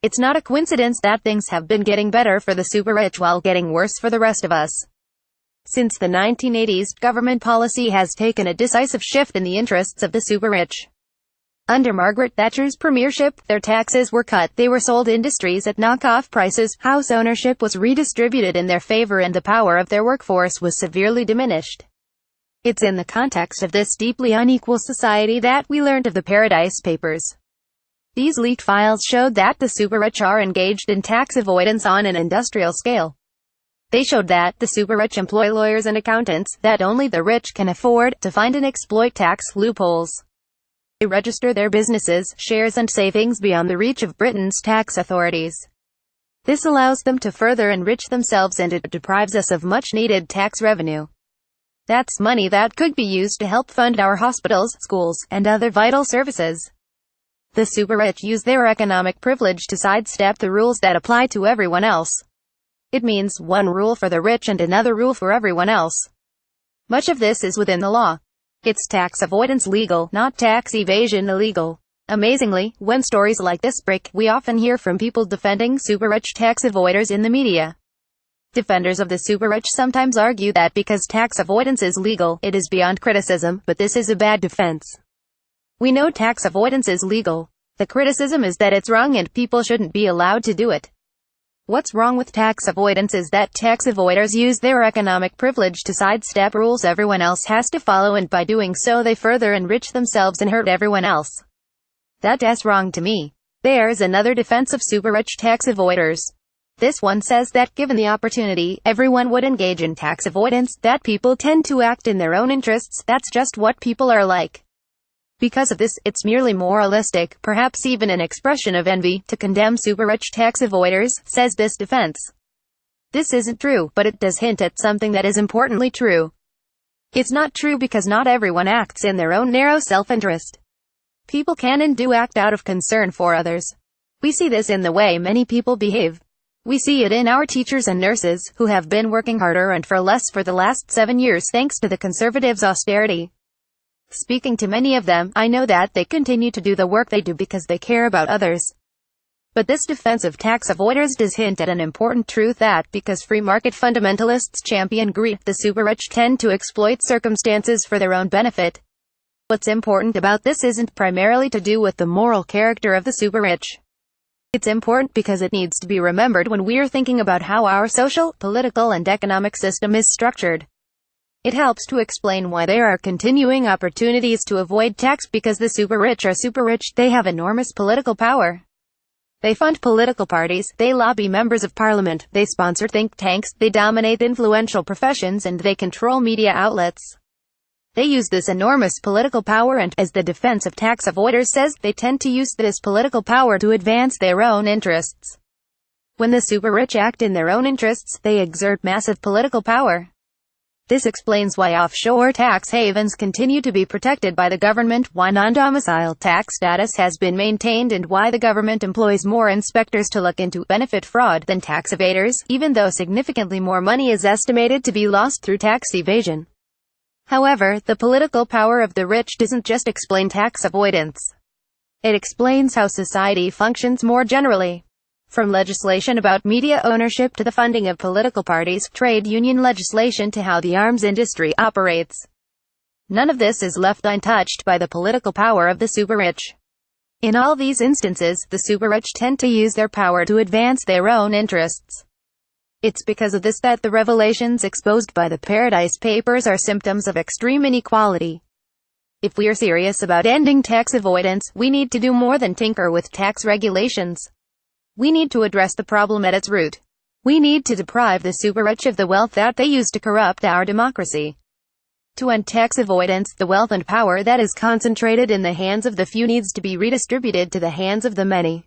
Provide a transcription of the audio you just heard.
It's not a coincidence that things have been getting better for the super-rich while getting worse for the rest of us. Since the 1980s, government policy has taken a decisive shift in the interests of the super-rich. Under Margaret Thatcher's premiership, their taxes were cut, they were sold industries at knockoff prices, house ownership was redistributed in their favor, and the power of their workforce was severely diminished. It's in the context of this deeply unequal society that we learned of the Paradise Papers. These leaked files showed that the super-rich are engaged in tax avoidance on an industrial scale. They showed that the super-rich employ lawyers and accountants, that only the rich can afford to find and exploit tax loopholes. They register their businesses, shares and savings beyond the reach of Britain's tax authorities. This allows them to further enrich themselves, and it deprives us of much-needed tax revenue. That's money that could be used to help fund our hospitals, schools, and other vital services. The super-rich use their economic privilege to sidestep the rules that apply to everyone else. It means one rule for the rich and another rule for everyone else. Much of this is within the law. It's tax avoidance legal, not tax evasion illegal. Amazingly, when stories like this break, we often hear from people defending super-rich tax avoiders in the media. Defenders of the super-rich sometimes argue that because tax avoidance is legal, it is beyond criticism, but this is a bad defense. We know tax avoidance is legal. The criticism is that it's wrong and people shouldn't be allowed to do it. What's wrong with tax avoidance is that tax avoiders use their economic privilege to sidestep rules everyone else has to follow, and by doing so they further enrich themselves and hurt everyone else. That's wrong to me. There's another defense of super-rich tax avoiders. This one says that given the opportunity, everyone would engage in tax avoidance, that people tend to act in their own interests, that's just what people are like. Because of this, it's merely moralistic, perhaps even an expression of envy, to condemn super-rich tax avoiders, says this defense. This isn't true, but it does hint at something that is importantly true. It's not true because not everyone acts in their own narrow self-interest. People can and do act out of concern for others. We see this in the way many people behave. We see it in our teachers and nurses, who have been working harder and for less for the last 7 years thanks to the Conservatives' austerity. Speaking to many of them, I know that they continue to do the work they do because they care about others. But this defense of tax avoiders does hint at an important truth, that because free market fundamentalists champion greed, the super-rich tend to exploit circumstances for their own benefit. What's important about this isn't primarily to do with the moral character of the super-rich. It's important because it needs to be remembered when we're thinking about how our social, political and economic system is structured. It helps to explain why there are continuing opportunities to avoid tax, because the super-rich are super-rich, they have enormous political power. They fund political parties, they lobby members of parliament, they sponsor think tanks, they dominate influential professions, and they control media outlets. They use this enormous political power and, as the defense of tax avoiders says, they tend to use this political power to advance their own interests. When the super-rich act in their own interests, they exert massive political power. This explains why offshore tax havens continue to be protected by the government, why non-domicile tax status has been maintained, and why the government employs more inspectors to look into benefit fraud than tax evaders, even though significantly more money is estimated to be lost through tax evasion. However, the political power of the rich doesn't just explain tax avoidance. It explains how society functions more generally. From legislation about media ownership to the funding of political parties, trade union legislation to how the arms industry operates. None of this is left untouched by the political power of the super-rich. In all these instances, the super-rich tend to use their power to advance their own interests. It's because of this that the revelations exposed by the Paradise Papers are symptoms of extreme inequality. If we are serious about ending tax avoidance, we need to do more than tinker with tax regulations. We need to address the problem at its root. We need to deprive the super-rich of the wealth that they use to corrupt our democracy. To end tax avoidance, the wealth and power that is concentrated in the hands of the few needs to be redistributed to the hands of the many.